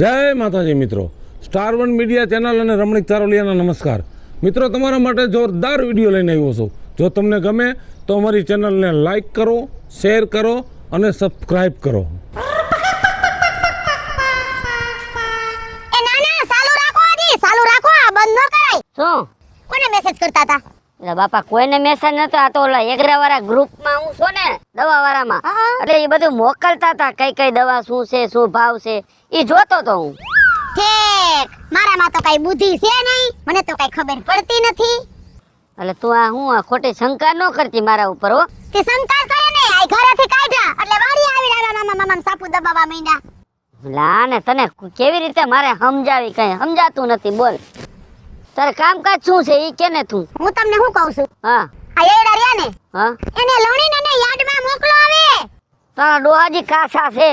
જય માતાજી મિત્રો, સ્ટાર1 મીડિયા ચેનલ અને રમણીક ચારોલિયાના નમસ્કાર મિત્રો. તમારા માટે જોરદાર વિડીયો લઈને આવ્યો છું. જો તમને ગમે તો અમારી ચેનલને લાઈક કરો, શેર કરો અને સબસ્ક્રાઈબ કરો. એ ના ના, ચાલુ રાખો આજી, ચાલુ રાખો, આ બંધ ન કરાય. શું? કોને મેસેજ કરતા હતા? એટલે બાપા કોઈને મેસેજ નતો, આ તો ઓલા એગ્રા વાળા ગ્રુપમાં હું છું ને, દવા વાળામાં, એટલે એ બધું મોકલતા હતા, કઈ કઈ દવા શું છે, શું ભાવ છે, એ જોતો તો હું. ઠીક, મારામાં તો કઈ બુદ્ધિ છે નહીં, મને તો કઈ ખબર પડતી નથી. એટલે તું આ હું આ ખોટી શંકા ન કરતી મારા ઉપર હો. તે શંકા કરે ને, આ ઘરેથી કાઢ્યા એટલે વાડી આવી રહ્યા, મામા સાપુ દબાવવા માંડ્યા. લા ને તને કેવી રીતે મારે સમજાવી, કઈ સમજાતું નથી. બોલ, તારે કામકાજ શું છે ઈ કે ને તું. હું તમને શું કહું છું, હા આ એડા રહ્યા ને, હા, એને લણીને ને યાર્ડમાં મોકલો આવે. તારા ડોહાજી કાસા છે,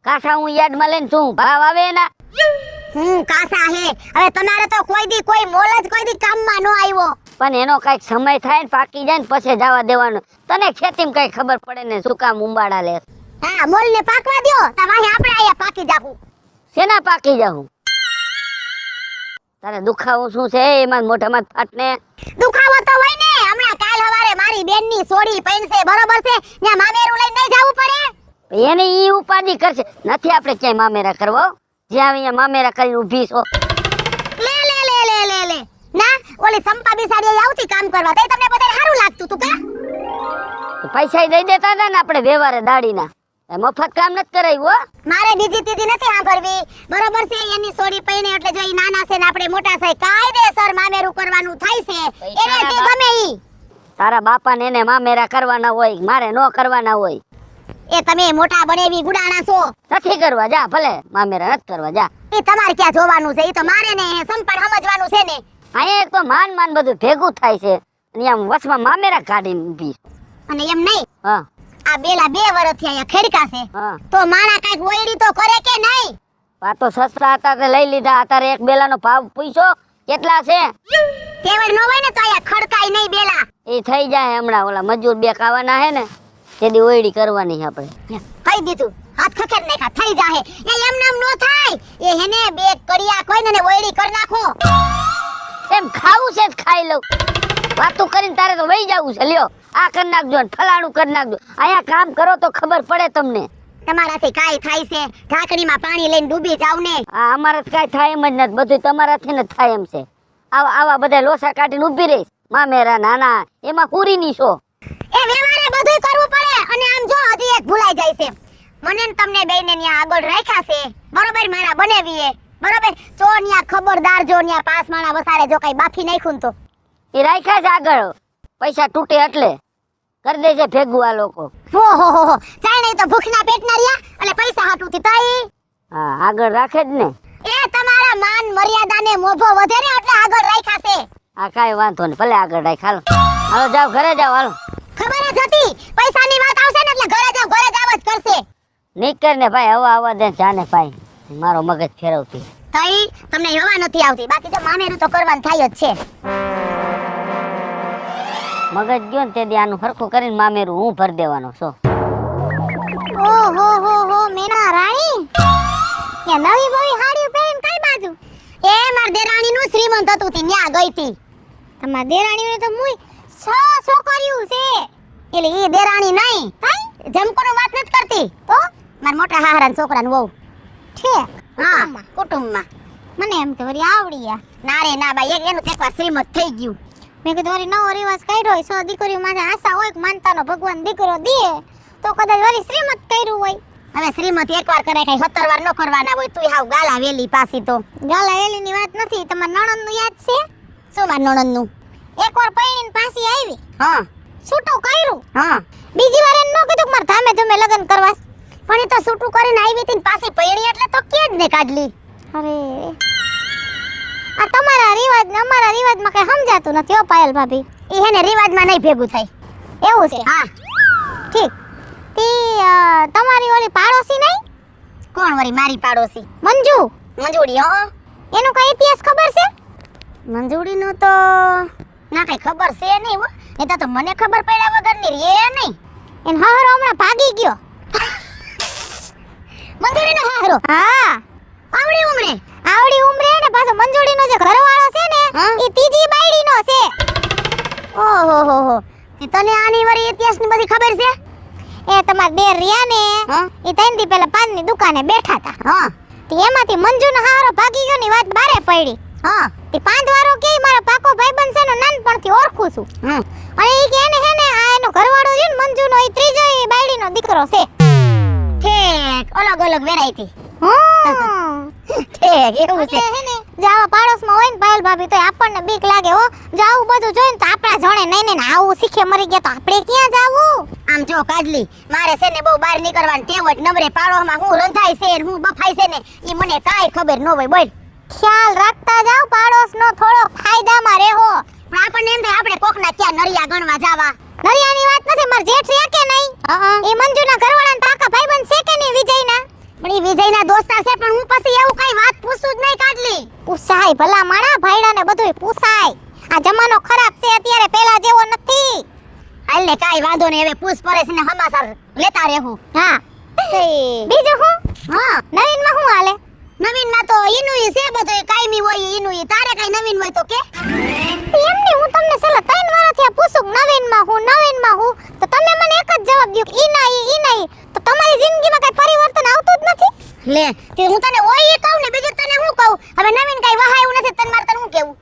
કાસા હું યાર્ડમાં લઈને શું ભાવ આવે એના? કાસા હે. હવે તમારે તો કોઈ દી કોઈ મોલ જ કોઈ દી કામમાં ન આવ્યો. પણ એનો કઈક સમય થાય ને પાકી જાય ને પછી જવા દેવાનું. તને ખેતીમાં કઈ ખબર પડે ને, શું કામ ઉંબાડા લે? હા, મોલ ને પાકવા દ્યો, તો વાહી આપણે આયા પાકી જાહું. શેના પાકી જાઉં? તારે દુખાવું શું છે એમાં મોઢામાં ફાટને? દુખાવો તો હોય ને, હમણાં કાલ હવારે મારી બેનની સોડી પૈણસે, બરોબર છે, ત્યાં મામેરું લઈને નહીં જાવું પડે. એને ઈ ઉપાધિ કરશે, નથી આપણે ક્યાંય મામેરા કરવો. જ્યાં અહીંયા મામેરા કરીને ઊભી છો. લે લે લે લે લે લે ના, ઓલી સંપા બિસાડી આવતી કામ કરવા, તઈ તમને બધાને સારું લાગતું તું કા? તો પૈસા દઈ દેતા હતા ને આપણે વ્યવહારે દાડીના, મફત કામ નથી કરાયું હો. મારે બીજી તીજી નથી સાંભળવી, બરોબર છે. એની સોડી પૈણે એટલે જો ઈ નાના છે ને આપણે મોટા છે, કાયદેસર મામેરું કરવાનું થાય છે. એને જે ગમે ઈ. તારા બાપાને એને મામેરા કરવાના હોય, મારે નો કરવાના હોય. એ તમે મોટા બનેવી ગુડાણા છો. નથી કરવા, જા ભલે મામેરા નથી કરવા, જા. એ તમારે ક્યાં જોવાનું છે, ઈ તો મારે ને સંપાડ સમજવાનું છે ને. અહીંયા એક તો માન બધું ભેગું થાય છે અને આમ વસમાં મામેરા કાઢીને ઊભી છો. અને એમ નહીં, હા આ બેલા 2 વર્ષથી અહીંયા ખેડકા છે, હા, તો માણા કાઈક ઓયડી તો કરે કે નહીં? આ તો સસ્તા હતા તે લઈ લીધા. અત્યારે એક બેલાનો ભાવ પૂછ્યો કેટલા છે? તેવડ ન હોય ને તો અહીંયા ખડકાય નહીં બેલા. એ થઈ જાય હમણાં. ઓલા મજૂર 2 ખાવાના હે ને, તેદી ઓયડી કરવાની છે આપણે. કહી દીધું, હાથ ખખેર નાખા, થઈ જાહે. એ એમ નામ નો થાય, એ હેને 2 કડિયા કોઈને ને ઓયડી કર નાખો. એમ ખાવું છે તો ખાઈ લઉં, વાતું કરીને તારે તો વહી જવું છે. લ્યો આ કરી નાખજો ને ફલાણું કરી નાખજો. અહીંયા કામ કરો તો ખબર પડે તમને. તમારાથી કાઈ થાય છે? ઢાંકણીમાં પાણી લઈને ડૂબી જાવ ને. આ અમારે તો કાંઈ થાય એમ જ નથી, બધું તમારાથી ને થાય એમ છે. આવા બધા લોસા કાઢીને ઊભી રહીશ મામેરા નાના, એમાં પૂરીની છો. એ વ્યવહારે બધું કરવું પડે. અને આમ જો હજી એક ભૂલાઈ જાય છે, મને ને તમને બેયને ન્યા આગળ રાખ્યા છે, બરોબર, મારા બનેવીએ, બરોબર. તો ન્યા ખબરદાર, જો ન્યા 5 માણા વસાડે જો કઈ બાકી નાખ્યું તો એ રાખ્યા છે આગળ, પૈસા તૂટે એટલે કરી દે છે ભેગું આ લોકો. હો ચાઈ નહીં તો ભૂખના પેટના રહ્યા અને પૈસા હાટુથી તાઈ. હા, આગળ રાખે જ ને. એ તમારા માન મર્યાદાને મોભો વધે ને એટલે આગળ રાખ્યા છે. આ કાંઈ વાંધો નહીં, ભલે આગળ રાખ. હાલો જાઓ, ઘરે જાઓ, હાલો. ખબર જ હતી પૈસાની વાત આવશે ને એટલે ઘરે જાવ જ કરશે. નીકળ ને ભાઈ, હવા આવવા દે, જાને ભાઈ, મારો મગજ ફેરવતી તઈ તમને હવા નથી આવતી, બાકી તો મામેરું તો કરવાનું થાય જ છે. મગજ ગયો ને તે દી આનું હરખું કરીને મામેરું હું ભરી દેવાનો છો. ઓહો મેના રાણી, એ નવી બોવી હાડી પહેરીને કઈ બાજુ? એ માર દેરાણી નું શ્રીમંત હતું તી ન્યા ગઈ તી. તમાર દેરાણી ને તો મુય 6 છોકરીઓ છે. એટલે ઈ દેરાણી નહીં, જમકોનું વાત નથી કરતી તો માર મોટા હાહરાના છોકરાનો વહુ છે. હા, કુટુંબમાં. મને એમ કે વરી આવડીયા. ના રે ના ભાઈ, એનું એકવાર શ્રીમંત થઈ ગયું. મેં કીધું વરી નવો રિવાજ કાઢ્યો હોય, 100 દીકરીઓ માથે આશા હોય કે માનતાનો ભગવાન દીકરો દે તો કદાચ વરી શ્રીમંત કર્યું હોય. હવે શ્રીમંત એકવાર કરે, કઈ 17 વાર ન કરવાના હોય. તું હાવ ગાલા વેલી પાસી તો. ગાલા વેલીની વાત નથી, તમાર નણંદનું યાદ છે? શું માર નણંદનું? એકવાર પૈણીને પાછી આવી, હા, છૂટું કર્યું, હા, બીજી વાર એને ન કીધું કે માર ધામે ધૂમે લગ્ન કરવા. પણ એ તો છૂટું કરીને આવી હતી ને પાછી પૈણી એટલે તો કે જ ને કાઢલી. અરે આ તમારા રિવાજ ને અમારા રિવાજમાં કઈ સમજાતું નથી હો પાયલ ભાભી. ઈ હેને રિવાજમાં નહીં ભેગું થાય એવું છે. હા ઠીક. તી તમારી ઓલી પાડોશી નહીં? કોણ વળી મારી પાડોશી? મંજુડી. હો, એનો કઈ ઇતિહાસ ખબર છે? મંજુડીનો તો ના કઈ ખબર છે નહીં હો. એ તો મને ખબર પડ્યા વગરની રે નહીં. એન હારો હમણાં ભાગી ગયો. મંજુડીનો હારો? હા, આવડી આવડી ઉંમરે ને પાછો મંજુડીનો જે ઘરવાળો છે ને ઈ ત્રીજી બાયડીનો છે. ઓહો હો હો તને આની વરી ઇતિહાસની બધી ખબર છે? એ તમાર દેર રહ્યા ને ઈ 3 દી પહેલા પાનની દુકાને બેઠા હતા. હા તે એમાંથી મંજુનો હારો ભાગી ગયો ની વાત બારે પડી. હા તે પાંચવારો કે મારો પાકો ભાઈબંધ છે નો નાનપણથી ઓળખું છું. અને ઈ કે એને હે ને આ એનો ઘરવાળો છે ને મંજુનો ઈ ત્રીજો બાયડીનો દીકરો છે. ઠીક અલગ અલગ વેરાયટી. ઠીક એવું છે હે ને જાવા પાડોશમાં હોય ને પાયલ ભાભી તો આપણને બીક લાગે હો. જો આવું બધું જોઈને તો આપણા જોણે નહીં ને આવું શીખે મરી ગયા તો આપણે ક્યાં જાવું? આમ જો કાજલી મારે છે ને બહુ બહાર નીકળવાની ટેવ જ નમરે પાડોમાં હું રંધાય છે હું બફાય છે ને ઈ મને કાઈ ખબર ન હોય. બોલ ખ્યાલ રાખતા જાવ પાડોશનો થોડો ફાયદામાં રહેવો. પણ આપણને એમ થાય આપણે કોકના ક્યાં નરિયા ગણવા જાવા. નરિયાની વાત નથી માર જેઠ છે કે નહીં? એ મંજુના ઘરવાળાના પાકા ભાઈબંધ છે કે નહીં વિજયના? પણ ઈ વિજયના દોસ્તાર છે પણ હું પછી એવું કઈ વાત પૂછું જ નહીં કાજલી. પૂછાય ભલા માણા ભાઈડાને બધુંય પૂછાય. આ જમાનો ખરાબ છે અત્યારે પેલા જેવો નથી. હાલ ને કાઈ વાંધો નહીં હવે પૂછ પડે છે ને સમાચાર લેતા રહેવું. હા બીજું હું હા નવીનમાં હું હાલે? નવીનમાં તો ઈનુઈ છે બધું કાયમી હોય ઈનુઈ. તારે કઈ નવીન હોય તો કે? એમને હું તમને છેલ્લા 3 વર્ષથી પૂછું નવીનમાં હું તો તમે મને એક જ જવાબ દ્યો કે ઈ નહીં તો તમારી જિંદગીમાં કઈ પરિવર્તન આવતું જ નથી. લે તે હું તને ઓય એ કહું ને બીજું તને હું કહું? હવે નવીન કઈ વહાયું નથી તને મારે તને હું કેવું?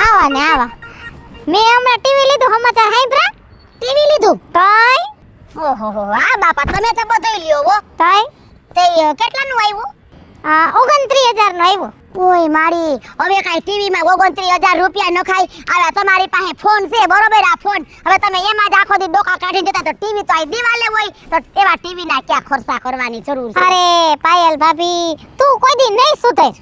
આવા ને આવા મેં હમણાં ટીવી લીધું સમાચાર હાંભળ્યા? ટીવી લીધું? તઈ ઓહો હો આ બાપા તમે તો બધું લ્યો હો. તઈ તે કેટલાનું આવ્યું? આ 29000 નો આવ્યો. ઓય મારી હવે કઈ ટીવી માં 29000 રૂપિયા નખાય. આલા તમારી પાસે ફોન છે બરોબર? આ ફોન હવે તમે એમાં જ આખો દી ડોકા કાઢી દેતા તો ટીવી તો આ દિવાલે હોય તો એવા ટીવી ના ક્યાં ખર્ચા કરવાની જરૂર છે? અરે પાયલ ભાભી તું કોઈ દી નહીં સુધર.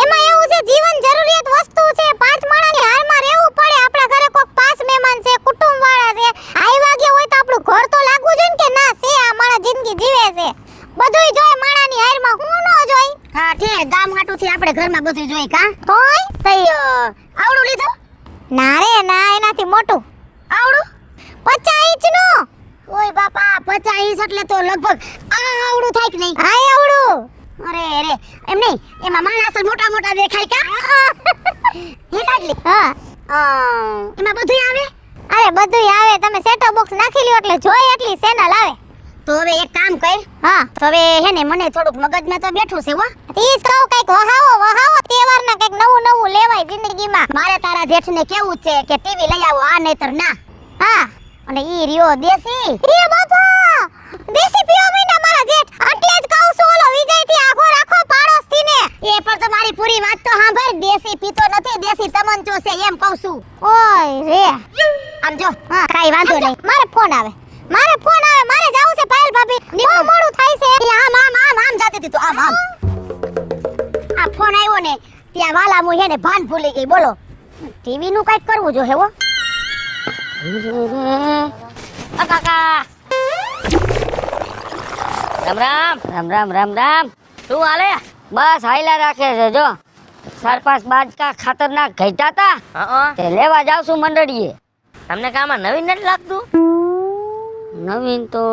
એમાં એવું છે જીવન જરૂરિયાત વસ્તુ છે. 5 માણાની હારમાં રહેવું પડે. આપણા ઘરે કોક 5 મહેમાન છે કુટુંબ વાળા છે આવ્યા ગયા હોય તો આપણું ઘર તો લાગવું જોઈએ કે ના છે આ માણસ જિંદગી જીવે છે. બધુંય જોય માણાની હારમાં હું ન જોઈ. હા ઠીક ગામ હાટુ થી આપણે ઘરમાં બધું જોઈ કા? તોય તઈ આવડું લીધું? ના રે ના એનાથી મોટું આવડું 50 ઇંચ નું. ઓય બાપા 50 ઇંચ એટલે તો લગભગ આ આવડું થાય કે નહીં? હા આવડું. અરે રે એમ નહીં એમાં માણસ મોટા મોટા દેખાય કા? હે કાટલી હા એમાં બધું આવે? અરે બધુંય આવે. તમે સેટઅપ બોક્સ નાખી લ્યો એટલે જોઈ એટલી ચેનલ આવે. તો હવે એક કામ કર. હા તો હવે હે ને મને થોડુંક મગજમાં તો બેઠું છે હો. ઈ જ કહું કઈક વહાવો તહેવારના કઈક નવું લેવાય જિંદગીમાં. મારે તારા જેઠને કેવું છે કે ટીવી લઈ આવો આ નહીતર ના. હા અને ઈ રહ્યો દેશી. એ બાપા દેશી પીવા માંડ્યા મારા જેઠ. એટલે જ કહું છું ઓલો વિજયથી આખો રાખો પાડોશથી ને. એ પણ તો મારી પૂરી વાત તો સાંભળ. દેશી પીતો નથી દેશી તમંચો છે એમ કહું છું. ઓય રે આમ જો કાઈ વાંધો નહીં. મારે ફોન આવે મારે જાવું છે પાયલ ભાભી. બહુ મોડું થાય છે. એ આમ જાતી હતી તો આમ આ ફોન આવ્યો ને ત્યાં વાલા મુ હે ને ભાન ભૂલી ગઈ. બોલો ટીવી નું કઈક કરવું જો હે હો. કાકા રામ શું હાલે? બસ હાઈલા રાખે છે જો 4-5 બાજકા ખતરનાક ઘટ્યા તા તે લેવા જાવ છું મંડળીએ. તમને કામાં નવીન નથી લાગતું? નવીન તો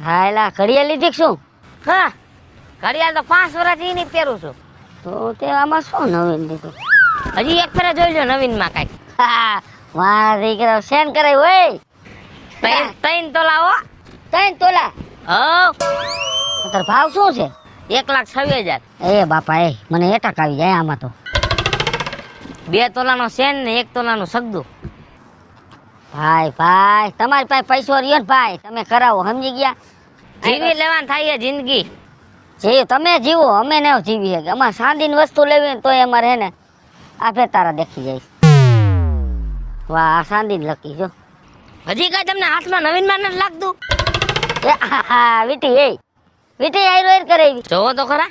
હાઈલા ઘડિયા લીધી કે શું? હા ઘડિયાળ તો 5 વર્ષથી ની પહેરું છું. તો તે આમાં શું નવીન લીધું? હજી એક ફેરે જોઈ લો નવીન માં કઈ. હા મારા દીકરા સેન કરાય હોય 3 તોલા હો. 3 તોલા. હો તાર ભાવ શું છે? 1,26,000. એ બાપા એ મને એટક આવી જાય આમાં તો. 2 તોલાનો સેન ને 1 તોલાનું સગદું. ભાઈ તમારી પાસે પૈસો રહ્યો ને ભાઈ તમે કરાવો સમજી ગયા? જીવી લેવાનું થાય જિંદગી. જે તમે જીવો અમે ન જીવીએ. અમારે સાંદીની વસ્તુ લેવી તો અમારે હે ને આપે તારા દેખી જાય. વાહ આ સાંદીને લકી જો. હજી કઈ તમને હાથમાં નવીન માં નથી લાગતું? વીટી આયરો કરે. જોવો તો ખરા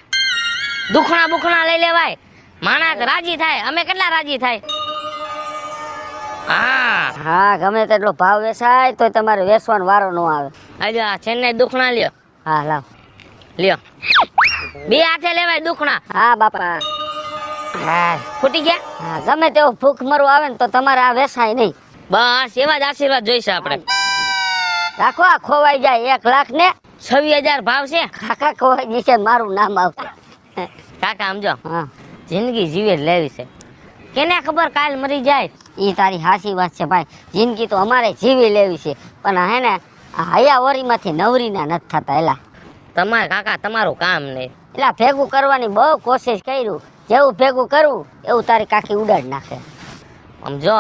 દુખણા બુખણા લઈ લેવાય માણસ રાજી થાય. અમે કેટલા રાજી થાય. હા ગમે તેટલો ભાવ વેચાય તો તમારે વેચવાનો વારો ન આવે. આજે ચેન્નાઈ દુખણા લ્યો. હા લાવ લ્યો 2 હાથે લેવાય દુખણા. હા બાપા હા ફૂટી ગયા. હા ગમે તેવું ભૂખ મરવું આવે ને તો તમારે આ વેચાય નહીં. બસ એવા જ આશીર્વાદ જોઈશે આપણે. રાખો આ ખોવાઈ જાય 1 લાખ ને 26,000 ભાવ છે. કાકા કોઈ દિવસે મારું નામ આવશે. કાકા સમજો, હા, જિંદગી જીવે જ લેવી છે. કેને ખબર કાલ મરી જાય. એ તારી હાસી વાત છે ભાઈ. જિંદગી તો અમારે જીવી લેવી છે, પણ હે ને આ હયાવરીમાંથી નવરીના નથી થતા. એલા તમારે કાકા તમારું કામ નહીં. એલા ભેગું કરવાની બહુ કોશિશ કર્યું, જેવું ભેગું કરવું એવું તારી કાકી ઉડાડ નાખે. સમજો,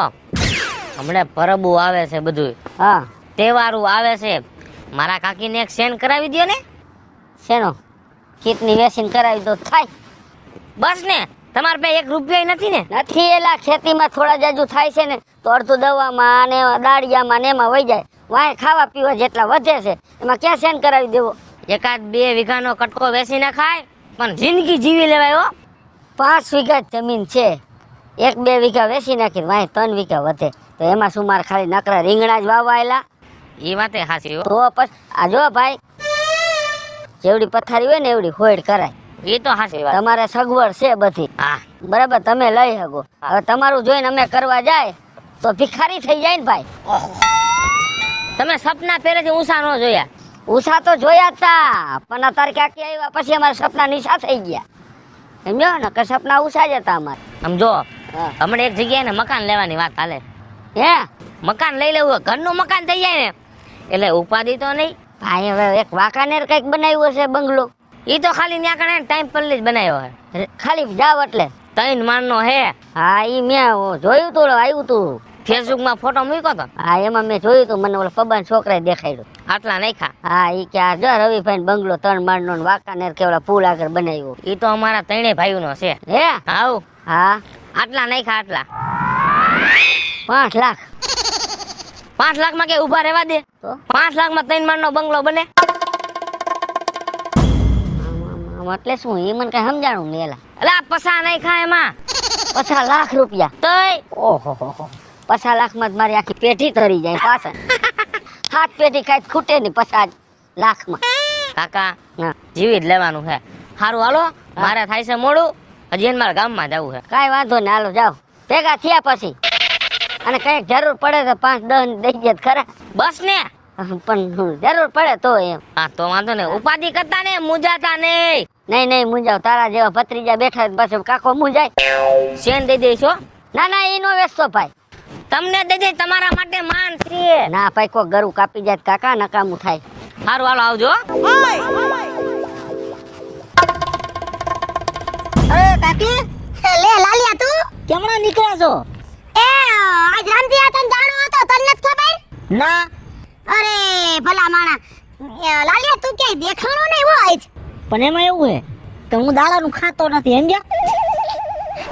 હમણાં પરબું આવે છે, બધું હા, તહેવારું આવે છે. મારા કાકીને એક સેન કરાવી દ્યો ને. શેનો? કીટની વેસીન કરાવી દો થાય. બસ ને, તમારે પાસે 1 રૂપિયા નથી ને. નથી, એલા ખેતીમાં થોડા જાજુ થાય છે ને તો અડધું દવામાં ને દાળિયામાં ને એમાં વહી જાય. વાંય ખાવા પીવા જેટલા વધે છે એમાં ક્યાં સેન કરાવી દેવો? 1-2 વીઘાનો કટકો વેચી ના ખાય, પણ જિંદગી જીવી લેવાય હો. 5 વીઘા જમીન છે, 1-2 વીઘા વેચી નાખી વાંય 3 વીઘા વધે તો એમાં શું મારે ખાલી નકરા રીંગણા જ વાવાયેલા? એ વાતે હાચી હો. તો પછી આ જો ભાઈ, જેવડી પથારી હોય ને એવડી હોડ કરાય. એ તો હાચી વાત. તમારે સગવડ છે બધી, હા, બરાબર, તમે લઈ શકો. હવે તમારું જોઈને અમે કરવા જાય તો ભિખારી થઈ જાય ને ભાઈ. તમે સપના પહેલેથી ઊંચા ન જોયા. ઉષા તો જોયા હતા, પણ અત્યારે કાકી આવ્યા પછી અમારા સપના નીચા થઈ ગયા. સમજો ને કે સપના ઉષા જ હતા અમારે. સમજો, હા. હમણાં એક જગ્યાએ ને મકાન લેવાની વાત હાલે. હે મકાન લઈ લેવું હોય, ઘરનું મકાન થઈ જાય ને એટલે ઉપાધિ તો નહીં. ભાઈ હવે એક વાંકાનેર કઈક બનાવ્યું હશે બંગલો. એ તો ખાલી ત્યાં કણે ટાઈમ પર જ બનાવ્યો હે. ખાલી જાવ એટલે 3 માળનો હે. હા, ઈ મેં જોયું તું, આવ્યું તું ફેસબુકમાં ફોટો મૂક્યો તો. હા, એમાં મેં જોયું તું, મને ઓલા પબાન છોકરાએ દેખાડ્યું. આટલા નાખ્યા. હા, ઈ કે આ જો રવિભાઈ બંગલો 3 માળનો ને વાંકાનેર કે ઓલા પુલ આગળ બનાવ્યો. એ તો અમારા 3 ભાઈઓનો છે. હે આવ હા, આટલા નાખ્યા, આટલા 5 લાખ. 5 લાખમાં કે ઊભા રહેવા દે. તો 5 લાખમાં 3 માળનો બંગલો બને. આમ એટલે શું? એ મને કઈ સમજાણું નહીં. એલા એટલે પસા નાખ્યા એમાં 50 લાખ રૂપિયા. તોય ઓહો, 50 લાખમાં જ મારી આખી પેઢી તરી જાય પાછળ. 7 પેઢી કાંઈ ખૂટે નહીં 50 લાખમાં. કાકા હા, જીવી જ લેવાનું છે. સારું હાલો, મારે થાય છે મોડું, હજી એને મારા ગામમાં જવું છે. કાંઈ વાંધો નહીં, હાલો જાઓ ભેગા થયા પછી. અને કંઈક જરૂર પડે તો 5-10 દઈ દે ખરા. બસ ને. પણ જરૂર પડે તો એમ. હા તો વાંધો નહીં, ઉપાધિ કરતા ને, મૂંઝાતા નહીં. નહીં મુંજાવ, તારા જેવા ભત્રીજા બેઠા હોય પછી કાકો મુંજાય. શેન દઈ દઈશ હો. ના એ નો વેચતો ભાઈ. તમને દઈ દઈ, તમારા માટે માન છે. ના ભાઈ, કોઈ ગરું કાપી જાય તો કાકા નકામું થાય. સારું હાલો, આવજો. અરે કાકી, લે લાલિયા તું કેમણા નીકળ્યા છો? એ આજ રામજી આ તને જાણો હતો, તને નથી ખબર? ના, અરે ભલા માણા, લાલિયા તું ક્યાંય દેખાણો નહીં હોય જ. પણ એમાં એવું હે કે હું દાડાનું ખાતો નથી, સમજ્યા?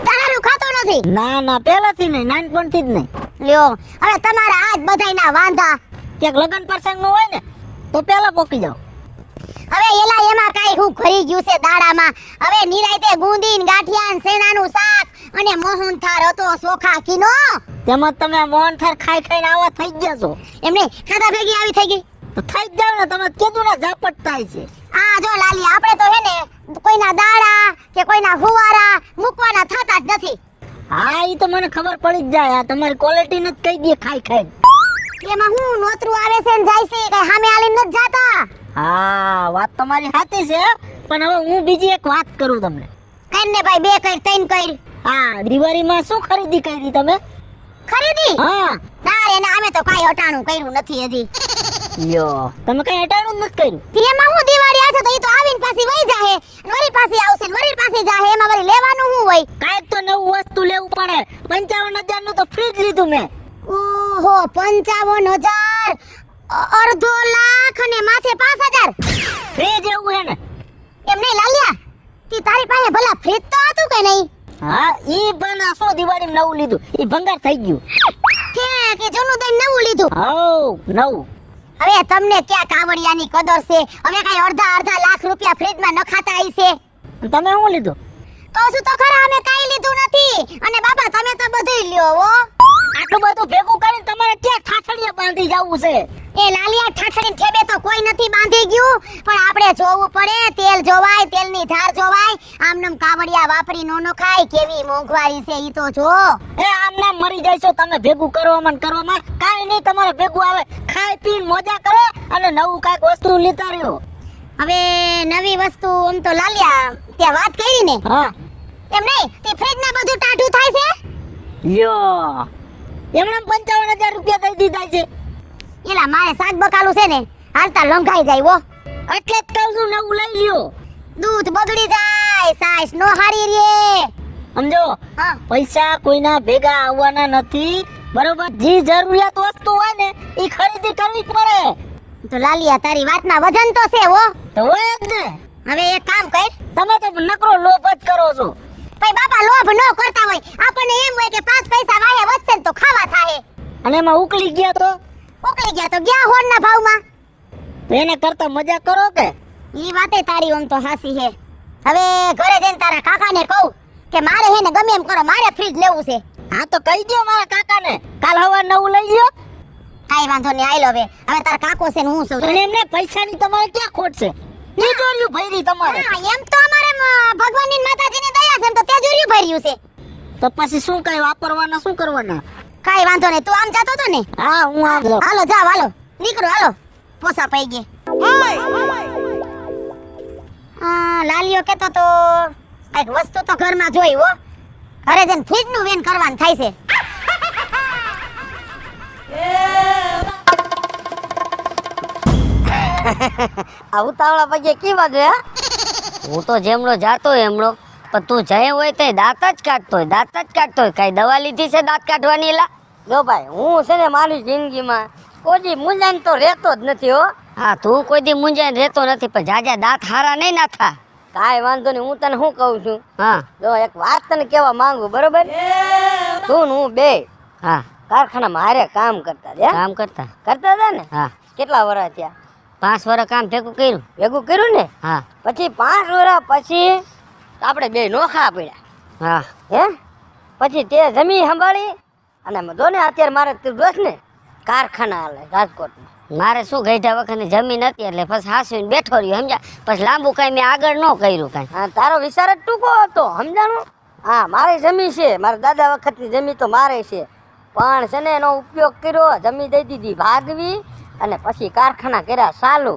તારું ખાતો નથી? ના પહેલાથી નહીં, નાનપણથી જ નહીં. લ્યો હવે તમારા આજ બધાયના વાંધા. ક્યાંક લગ્ન પ્રસંગ નું હોય ને તો પેલા પોકી જાવ. હવે એલા એમાં કાઈ હું ઘરી ગયું છે દાડામાં. હવે નિરાયતે ગુંદીન ગાંઠિયાન સેણાનું શાક અને મોહનથાળ હતો સોખા કીનો. તેમાં તમે મોહનથાળ ખાઈ આવા થઈ ગયા છો. એમને ખાધા ભેગી આવી થઈ ગઈ. તો થઈ જ જાવ ને, તમે કીધું ને ઝાપટ થાય છે. આ જો લાલી, આપણે તો હે ને કોઈના દાડા કે કોઈના હુવારા મૂકવાના થતા જ નથી. હા, ઈ તો મને ખબર પડી જ જાય. આ તમારી ક્વોલિટી નથી કહી દે ખાઈ. એમાં હું નોતરું આવે છે ને જાય છે, કઈ સામે આલીને નથી જાતા. હા, વાત તમારી સાચી છે, પણ હવે હું બીજી એક વાત કરું તમને. કઈ ને ભાઈ, 2 કઈ 3 કઈ. હા, દિવાળીમાં શું ખરીદી કરી તમે? ખરીદી? હા, ના રે ના, અમે તો કાઈ અટાણું કર્યું નથી હજી. લ્યો, તમે કઈ હટાણું જ નથી કર્યું? એમાં હું દિવાળી આવશે તો ઈ તો આવીને પાછી વહી જાહે, વળી પાછી આવશે ને વળી પાછી જાહે, એમાં વળી લેવાનું શું હોય? કાંઈક તો નવું વસ્તુ લેવું પડે. 55,000 નું તો ફ્રીજ લીધું મેં. ઓહો, 55,000, અડધો લાખ અને માથે 5,000. ફ્રીજ એવું હે ને? એમ નહીં લાલિયા, તી તારી પાસે ભલા ફ્રીજ તો હતું કે નહીં? હા, ઈ પણ આ શું દિવાળીમાં નવું લીધું, ઈ ભંગાર થઈ ગયું. કે જૂનું દઈને નવું લીધું? હાઉ, નવું. હવે તમને ક્યાં કાવડિયાની કદર છે? હવે કઈ અડધા લાખ રૂપિયા ફ્રીજમાં નખાતા આવી છે. તમે શું લીધું? તો શું તો ખરા, અમે કાઈ લીધું નથી. અને બાબા તમે તો બધું લ્યો હો. આટલું બધું ભેગું કરીને તમારે ક્યાં ઠાઠડીએ બાંધી જવું છે? એ લાલિયા ઠાઠડીને ઠેબે તો કોઈ નથી બાંધી ગયું, પણ આપણે જોવું પડે. તેલ જોવાય, તેલની ધાર જોવાય. આમનમ કાવડિયા વાપરી નો નખાય. કેવી મોંઘવારી છે ઈ તો જો. એ આમને મરી જઈશો તમે ભેગું કરવામાં કાંઈ નહીં તમારે ભેગું આવે. ખાઈ પીને મોજા કરે અને નવું કાંઈક વસ્તુ લેતા રહ્યો. હવે નવી વસ્તુ આમ તો લાલિયા ત્યાં વાત કરી ને હા એમ નહીં તે ફ્રીજ ના બધું ટાઢું થાય છે લ્યો એમણે 55,000 રૂપિયા દઈ દીધા છે. એલા મારે શાક બકાલું છે ને હાલતા લંઘાઈ જાય વો એટલે જ કહું છું નવું લઈ લ્યો. દૂધ બગડી જાય સાઈસ નો હારી રે સમજો હા પૈસા કોઈના ભેગા આવવાના નથી બરોબર. જે જરૂરિયાત વસ્તુ હોય ને એ ખરીદી કરવી જ પડે. તો લાલિયા તારી વાતમાં વજન તો છે હો તો હોય જ ને. હવે એક કામ કર તમે તો નકરો લોભ જ કરો છો. ભાઈ બાપા લોભ ન કરતા હોય આપણને એમ હોય કે 5 પૈસા વાહે વધશે ને તો ખાવા થાય અને એમાં ઉકલી ગયા તો ઉકળી ગયા તો ગયા હોડના ભાવમાં એને કરતા મજા કરો કે. ઈ વાતે તારી ઓમ તો હાસી હે હવે ઘરે જઈને તારા કાકાને કહું કે મારે હે ને ગમે એમ કરો મારે ફ્રીજ લેવું છે હા તો કહી દો મારા કાકાને કાલ હવાર નવું લઈ લ્યો. કાઈ વાંધો નહીં આઈ લો હવે હવે તારા કાકો છે ને હું છું અને એમને પૈસાની તમારે ક્યાં ખોટ છે. તિજોરીયું ભરી તમારે. હા, એમ તો અમારે ભગવાનની માતાજીની દયા છે એમ તો તેજુર્યું ભર્યું છે તો પછી શું કઈ વાપરવાના શું કરવાના. કાઈ વાંધો નહીં તું આમ જાતો તો ને હા હું આમ જાઉં. હાલો જાવ હાલો નીકળો હાલો પોસા પઈ ગઈ લાલિયો કેતો તો કઈક વસ્તુ તો ઘરમાં જોઈ હો ઘરે જઈને ફ્રીજ નું વેન કરવાનું થાય છે આ ઉતાવળા પગે કી બાજુ હે? હું તો જેમનો જાતો એમનો પણ તું જય હોય તે દાંત જ કાઢતો હોય દાંત જ કાઢતો હોય. કઈ દવા લીધી છે દાંત કાઢવાની? લા જો ભાઈ હું છે ને મારી જિંદગીમાં કોઈ દી મૂંઝાઈને તો રહેતો જ નથી હો. હા તું કોઈ દી મૂંઝાઈને રહેતો નથી પણ જાજા દાંત હારા નહીં ના થા. કાંઈ વાંધો નહીં હું તને શું કહું છું હા જો એક વાત તને કહેવા માંગુ બરોબર. તું ને હું બે હા કારખાનામાં હારે કામ કરતા હતા ને હા કેટલા વર્ષ થયા? 5 વર્ષ કામ ભેગું કર્યું ને હા પછી 5 વર્ષ પછી આપણે બે નોખા પડ્યા હા હે પછી તે જમીન સંભાળી અને જો ને અત્યારે મારે તું જોશ ને કારખાના હાલે રાજકોટમાં. મારે શું ગઈઢા વખતની જમીન હતી એટલે પછી હાંસવીને બેઠો રહ્યો સમજ્યા. પછી લાંબુ કાંઈ મેં આગળ ન કર્યું કાંઈ. હા તારો વિચાર જ ટૂંકો હતો સમજાણું. હા મારી જમીન છે મારા દાદા વખતની જમીન તો મારે છે પણ છે ને એનો ઉપયોગ કર્યો જમીન દઈ દીધી ભાગવી અને પછી કારખાના કર્યા ચાલુ.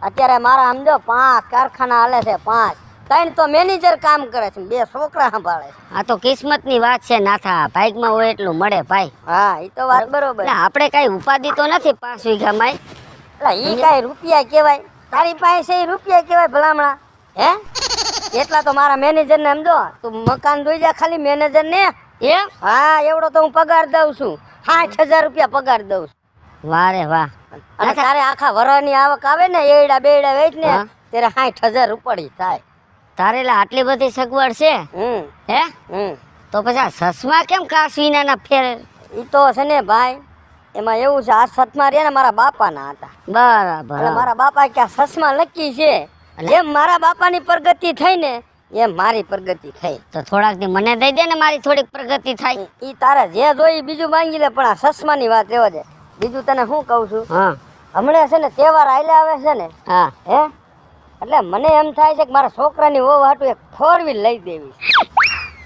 અત્યારે મારા સમજો 5 કારખાના હાલે છે 5 3 તો મેનેજર કામ કરે છે 2 છોકરા સંભાળે છે. આ તો કિસ્મતની વાત છે નાથા ભાગમાં હોય એટલું મળે ભાઈ. હા એ તો વાત બરોબર. આપણે કઈ ઉપાધિ તો નથી 5 વીઘામાં એટલે ઈ કઈ રૂપિયા કહેવાય. તારી પાસે છે રૂપિયા કહેવાય ભલામણા હે એટલા તો મારા મેનેજર ને સમજો તું મકાન જોઈ જા ખાલી મેનેજર ને એમ. હા એવડો તો હું પગાર દઉં છું 60,000 રૂપિયા પગાર દઉં છું. વારે વાહ. અને તારે આખા વરાની આવક આવે ને એડા બેડા વેચ ને ત્યારે 60,000 રૂપિયા થાય. તારે આટલી બધી સગવડ છે હે તો પછી આ સસમા કેમ કાસ વિનાના ફેર? ઈ તો છે ને ભાઈ એમાં એવું છે આ સસમા રહ્યા ને મારા બાપાના હતા બરાબર. એટલે મારા બાપા કે આ સસમા નક્કી છે જેમ મારા બાપાની પ્રગતિ થઈ ને એમ મારી પ્રગતિ થઈ તો થોડાક દી મને દઈ દે ને મારી થોડીક પ્રગતિ થાય. ઈ તારે જે જોઈ બીજું માંગી લે પણ આ સસમાની વાત રહેવા દે. બીજું તને શું કહું છું હમણાં છે ને તહેવાર આયલા આવે છે ને હા હે એટલે મને એમ થાય છે કે મારા છોકરાની વહુ હાટું એક 4 વ્હીલ લઈ દેવી.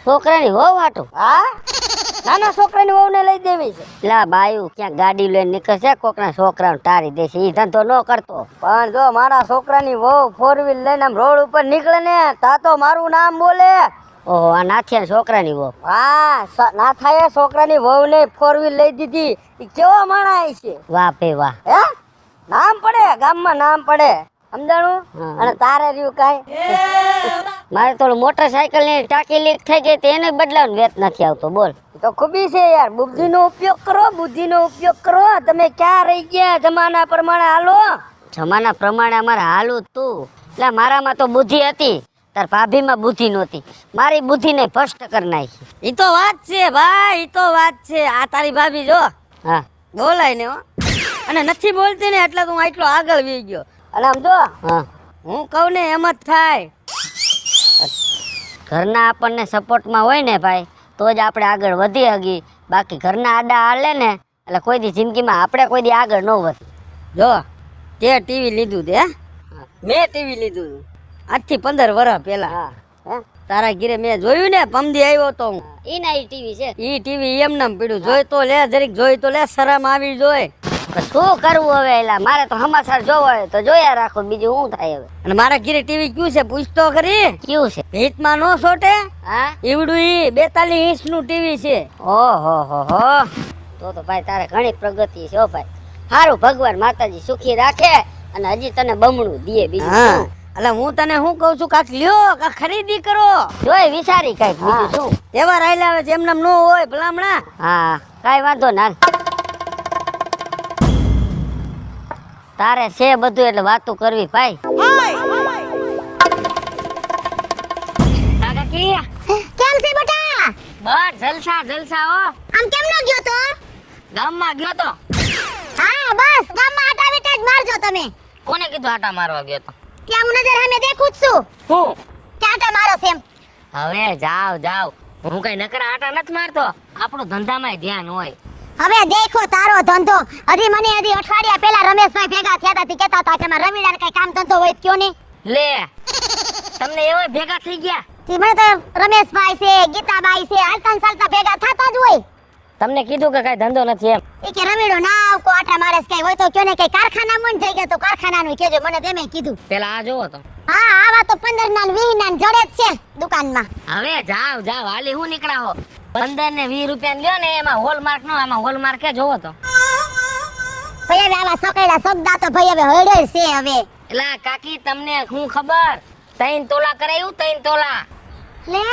છોકરાની વહુ હાટું? હા નાના છોકરાની વહુને લઈ દેવી છે. લા બાયુ ક્યાં ગાડી લઈને નીકળશે કોકના છોકરાને તારી દેશે ઈ ધંધો ન કરતો. પણ જો મારા છોકરાની વહુ 4 વ્હીલ લઈને આમ રોડ ઉપર નીકળે ને તા તો મારું નામ બોલે. ઓહો આ નાથિયા છોકરાની વહુ? હા નાથાએ છોકરાની વહુને 4 વ્હીલ લઈ દીધી. ઈ કેવો માણસ છે? વાહ ભે વાહ. હે નામ પડે ગામમાં નામ પડે સમજાણું. અને તારે રહ્યું કાંઈ? મારે થોડું મોટરસાયકલ ની ટાંકી લીક થઈ ગઈ તો એને બદલાવાનું વેત નથી આવતો. બોલ તો ખૂબી છે યાર. બુદ્ધિનો ઉપયોગ કરો બુદ્ધિનો ઉપયોગ કરો. તમે ક્યાં રહી ગયા? જમાના પ્રમાણે હાલો. જમાના પ્રમાણે અમારે હાલું તું એટલે મારામાં તો બુદ્ધિ હતી તાર ભાભીમાં બુદ્ધિ નહોતી. મારી બુદ્ધિને ભ્રષ્ટ કરી નાખી. ઈ તો વાત છે ભાઈ ઈ તો વાત છે. આ તારી ભાભી જો હા બોલાય ને અને નથી બોલતી ને એટલે તું આટલો આગળ વી ગયો. અને આમ જો હું કહું ને એમ જ થાય. ઘરના આપણને સપોર્ટમાં હોય ને ભાઈ તો જ આપણે આગળ વધી હગી. બાકી ઘરના આડા હાલે ને એટલે કોઈ દી જિંદગીમાં આપણે કોઈ દી આગળ ન વધી. જો તે ટીવી લીધું તે મેં ટીવી લીધું આજથી 15 વર્ષ પહેલા. તારા ઘરે મેં જોયું ને પમદી આવ્યો તો હું. ઈ ના ઈ ટીવી છે ઈ ટીવી એમ નામ પડ્યું. જોઈ તો લે જરીક જોઈ તો લે શરમ આવી જોઈ. પણ શું કરવું હવે એલા, મારે તો સમાચાર જોવા હોય તો જોયા રાખો, બીજું શું થાય હવે. અને મારા ઘરે ટીવી કયું છે પૂછતો ખરી? કેવું છે? ભીતમાં નો સોટે હા, એવડું ઈ 42 ઇંચનું ટીવી છે. ઓહો હો હો, તો ભાઈ તારે ઘણી પ્રગતિ છે હો ભાઈ. સારું, ભગવાન માતાજી સુખી રાખે અને હજી તને બમણું દે. બીજું હા શું? એટલે હું તને શું કહું છું, કાક લ્યો, કાક ખરીદી કરો. જોઈ વિચારી કઈક, બીજું શું. તહેવાર આયલા આવે છે, એમને એમ નો હોય ભલામણા. હા, કાઈ વાંધો ના. તારે છે બધું એટલે વાતું કરવી ભાઈ. કાકી કેમ છે બેટા? બસ જલસા જલસા હો. આમ કેમ ન ગયો તો? ગામમાં ગયો તો. હા બસ ગામમાં આટા વેટા જ મારજો તમે. કોને કીધું આટા મારવા ગયો તો? ત્યાં હું નજર સામે દેખું જ છું હું કે આટા મારો છે એમ. હવે જાવ જાવ, હું કઈ નકરા આટા નથી મારતો. આપણું ધંધામાં ધ્યાન હોય. હવે દેખો તારો ધંધો. હજી અઠવાડિયા પહેલા રમેશભાઈ ભેગા થયા હતા તે કહેતા હતા કે મારા રવિડાને કઈ કામ ધંધો હોય તો કયો ને. લે, તમને એવો ભેગા થઈ ગયા? તે મને તો રમેશભાઈ છે, ગીતાબાઈ છે, હાલતા ચાલતા ભેગા થતા જ હોય. તમને કીધું કે કઈ ધંધો નથી એમ? એ કે રવિડો ના આવકો આટા મારે કઈ હોય તો કયો ને, કઈ કારખાના બંધ થઈ ગયા તો કારખાનાનું કેજો મને, તેમે કીધું. પેલા આ જોવો તો. હા આવા તો 15 ના 20 ના જડે જ છે દુકાનમાં. હવે જાવ જાવ, હાલી હું નીકળાવો. 15 ને 20 રૂપિયા લ્યો ને, એમાં હોલમાર્ક નો, એમાં હોલમાર્ક કે જોવો તો. ભાઈ હવે આવા સકેલા સગદા તો ભાઈ હવે હળે છે હવે. એલા કાકી, તમને શું ખબર? 3 તોલા કરાયું, 3 તોલા. લે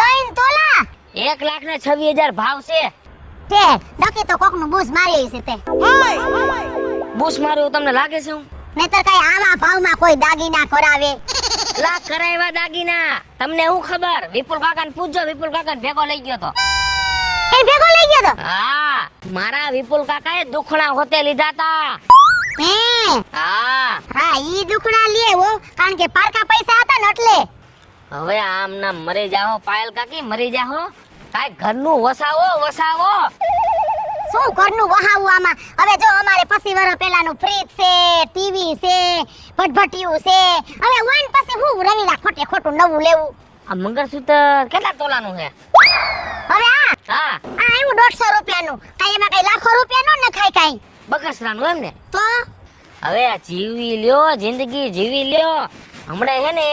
3 તોલા 1,26,000 ભાવ છે. તે નકી તો કોકનું બૂસ મારી છે તે. બુશ માર્યું તમને લાગે છે? હું નહીતર કઈ આવા ભાવમાં કોઈ દાગીના કરાવે. લા કરાવ્યા દાગીના. તમને શું ખબર? વિપુલ કાકાને પૂછજો, વિપુલ કાકાને ભેગો લઈ ગયો તો. એ ભેગો લઈ ગયો તો? હા, મારા વિપુલ કાકાએ દુખણા હોતે લીધા તા. હે હા, હા ઈ દુખડા લે હો, કારણ કે પારકા પૈસા હતા ને એટલે. હવે આમ નામ મરી જાઓ પાયલ કાકી, મરી જાઓ. કાંઈ ઘરનું વસાવો વસાવો. શું ઘરનું વહાવું આમાં? હવે જો અમારે 25 વર્ષ પહેલાનું ફ્રીજ છે, ટીવી છે, ભટભટિયું છે. હવે વન પછી હું રવિના ખોટે ખોટું નવું લેવું. આ મંગળસૂત્ર કેટલા તોલાનું છે? હવે આ હા, આવ્યું 150 રૂપિયાનું. કઈ એમાં કઈ લાખો રૂપિયા નો નખાય કઈ બકસરાનું એમ ને? તો. હવે આ જીવી લ્યો, જિંદગી જીવી લ્યો. હમણાં હે ને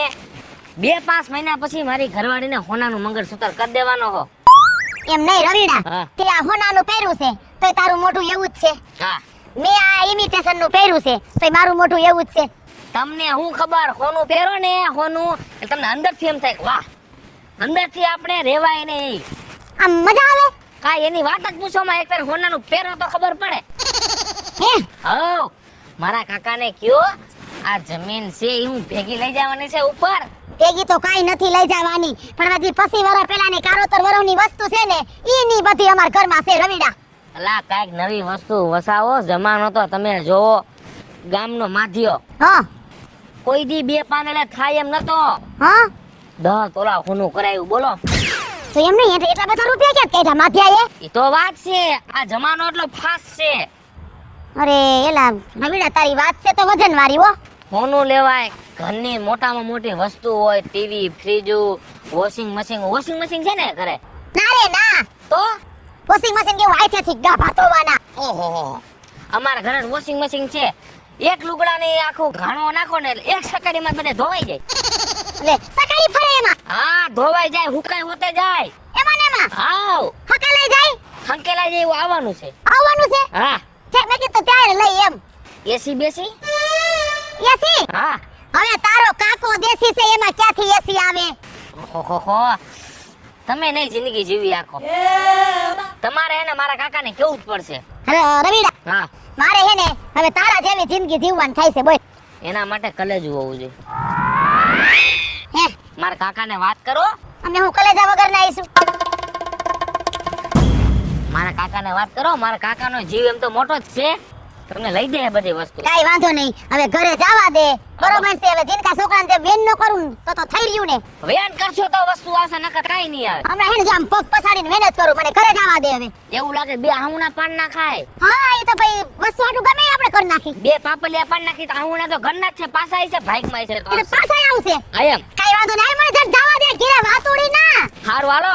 2-5 મહિના પછી મારી ઘરવાળીને હોનાનું મંગળસૂત્ર કરી દેવાનો હો. એમ નહીં રવિડા, હા. તે આ હોનાનું પહેર્યું છે તોય તારું મોઢું એવું જ છે. હા, મેં આ ઇમિટેશન નું પહેર્યું છે તોય મારું મોઢું એવું જ છે. તમને શું ખબર? હોનું પહેરો ને, હોનું એટલે તમને અંદરથી એમ થાય કે વાહ, અંદરથી આપણે રેવાય નહીં. આમ મજા આવે. કાંઈ એની વાત જ પૂછો માં, એકવાર હોનાનું પહેરો તો ખબર પડે. હે હો, મારા કાકાને કયો આ જમીન છે એ હું ભેગી લઈ જવાની છે ઉપર. ભેગી તો કાઈ નથી લઈ જવાની, પણ હજી 25 વર્ષ પહેલાની કારોતર વરોની વસ્તુ છે ને ઈની બધી અમાર ઘરમાં છે રવિડા. અલા કાંઈક નવી વસ્તુ વસાવો. જમાનો તો તમે જોવો, ગામનો માધ્યો હા કોઈ દી 2 પાંદડે થાય એમ નતો. હા 10 તોલા હોનું કરાયું, બોલો. તો એમ નહીં એટલા બધા રૂપિયા ક્યાં કાઢ્યા માથિયાએ? એ તો વાત છે, આ જમાનો એટલો ફાસ્ટ છે. અરે એલા રવિડા તારી વાત છે તો વજન વાળી હો. હોનું લેવાય. ઘરની મોટામાં મોટી વસ્તુ હોય, ટીવી, ફ્રીજ, વોશિંગ મશીન છે ને ઘરે? ના રે ના, તો વોશિંગ મશીન કેવું આઈથેથી ગાભા ધોવાના. ઓહો, અમારા ઘરે વોશિંગ મશીન છે. એક લુગડાને આખું ઘાણો નાખો ને એટલે 1 સકાડીમાં બધે ધોવાઈ જાય. લે સકાળી ફરે એમાં. હા, ધોવાઈ જાય, હુકાઈ હોતે જાય. એમાં ને એમાં આવ હકાલાઈ જાય. હંકેલા જાય એવું આવવાનું છે. આવવાનું છે. હા, ઠેક મેં કીધું ત્યારે લઈ એમ. એસી બેસી. એસી હા, હવે તારો કાકો દેશી છે એમાં ક્યાંથી એસી આવે? ઓહો, તમે નહીં જિંદગી જીવી આખો. તમારે એને મારા કાકાને કેવું જ પડશે. રવિડા હા, મારે હે ને હવે તારા જેવી જિંદગી જીવવાની થાય છે બોલ. એના માટે કલેજું હોવું જોઈએ. હે મારા કાકાને વાત કરો. અમે હું કલેજા વગર ના આવીશું. મારા કાકાને વાત કરો. મારા કાકાનો જીવ એમ તો મોટો જ છે, તમને લઈ દે બધી વસ્તુ. કાઈ વાંધો નહીં, હવે ઘરે જવા દે. બરોબર છે. હવે જીનકા છોકરાને તે બેન નો કરું તો થઈ રહ્યું ને. વેન કરશો તો વસ્તુ આવશે, નકર કાઈ નહીં આવે. હમણાં હે ને આમ પગ પછાડીને મહેનત કરું, મને ઘરે જવા દે હવે. એવું લાગે 2 આહુના પાન ના ખાય. હા એ તો ભાઈ વસ્તુ આટલું ગમે એ આપણે કરી નાખી. 2 પાપલિયા પાન નાખી તો આહુના તો ઘરના જ છે, પાછા છે, ભાઈકમાં છે. તો એટલે પાછા આવશે. આ એમ કાઈ વાંધો નહીં, મને જટ જવા દે ઘરે વાતોડી ના. હારું હાલો.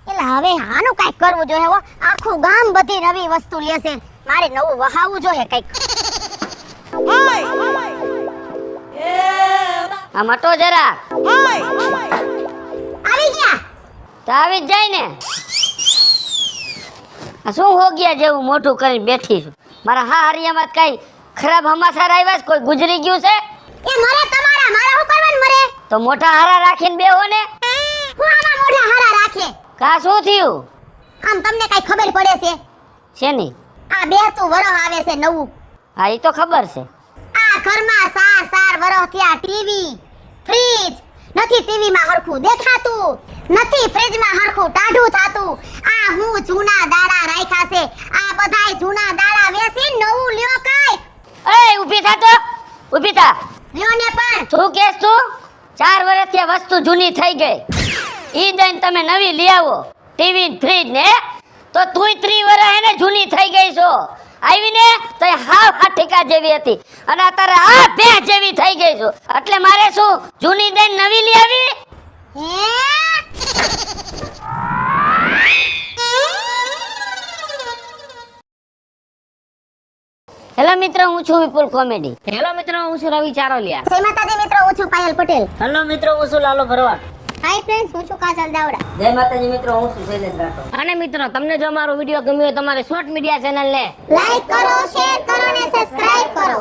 એટલે હવે આનું કાઈ કરવું જોઈએ હો. આખું ગામ બધી નવી વસ્તુ લેશે. મારે નવું વહાવું જોઈએ કઈક. આ મટો જરા આવી ગયા. તો આવી જ જાય ને. આ શું હો ગયા જેવું મોટું કરીને બેઠી છું. મારા હારિયામાં કઈ ખરાબ હમાસાર આવ્યા છે? કોઈ ગુજરી ગયું છે? એ મરે તમારા, મારા શું કરવાનું મરે? તો મોટા હારા રાખીને બેહો ને. હું આમાં મોઢા હારા રાખે? કા શું થયું? આમ તમને કઈ ખબર પડે છે? શેની? આ બેહતું વરહ આવે છે નવું. હા એ તો ખબર છે. આ ઘરમાં સાર વરહ થયા ટીવી, ફ્રીજ નથી, ટીવીમાં હરખું દેખાતું નથી, ફ્રીજમાં હરખું ટાઢું થાતું. આ હું જૂના દાડા રાખ્યા છે. આ બધાય જૂના દાડા વેચી નવું લ્યો કાઈ. એ ઊભી થા તો, ઊભી થા. લ્યો ને પણ. શું કેસ તું? 4 વર્ષથી આ વસ્તુ જૂની થઈ ગઈ. ઈ દઈને તમે નવી લઈ આવો ટીવી ફ્રીજ ને. તો તુંય 3 વર્ષ એને જૂની થઈ ગઈ છો. આવીને તો હાવ હાઠીકા જેવી હતી અને અત્યારે આ ભેં જેવી થઈ ગઈ છો. એટલે મારે શું જૂની દઈને નવી લઈ આવી? હે? હેલો મિત્રો, હું છું વિપુલ કોમેડી. હેલો મિત્રો, હું છું રવિ ચારોલિયા. જય માતાજી મિત્રો, હું છું પાયલ પટેલ. હેલો મિત્રો, હું છું લાલો ભરવાડ. હાય ફ્રેન્ડ્સ, હું છું કાજલ દાવડા. જય માતાજી મિત્રો, હું છું શૈલેષ રાઠોડ. અને મિત્રો, તમને જો અમારો વિડીયો ગમ્યો હોય તમારે શોર્ટ મીડિયા ચેનલ ને લાઈક કરો, શેર કરો ને સબસ્ક્રાઇબ કરો.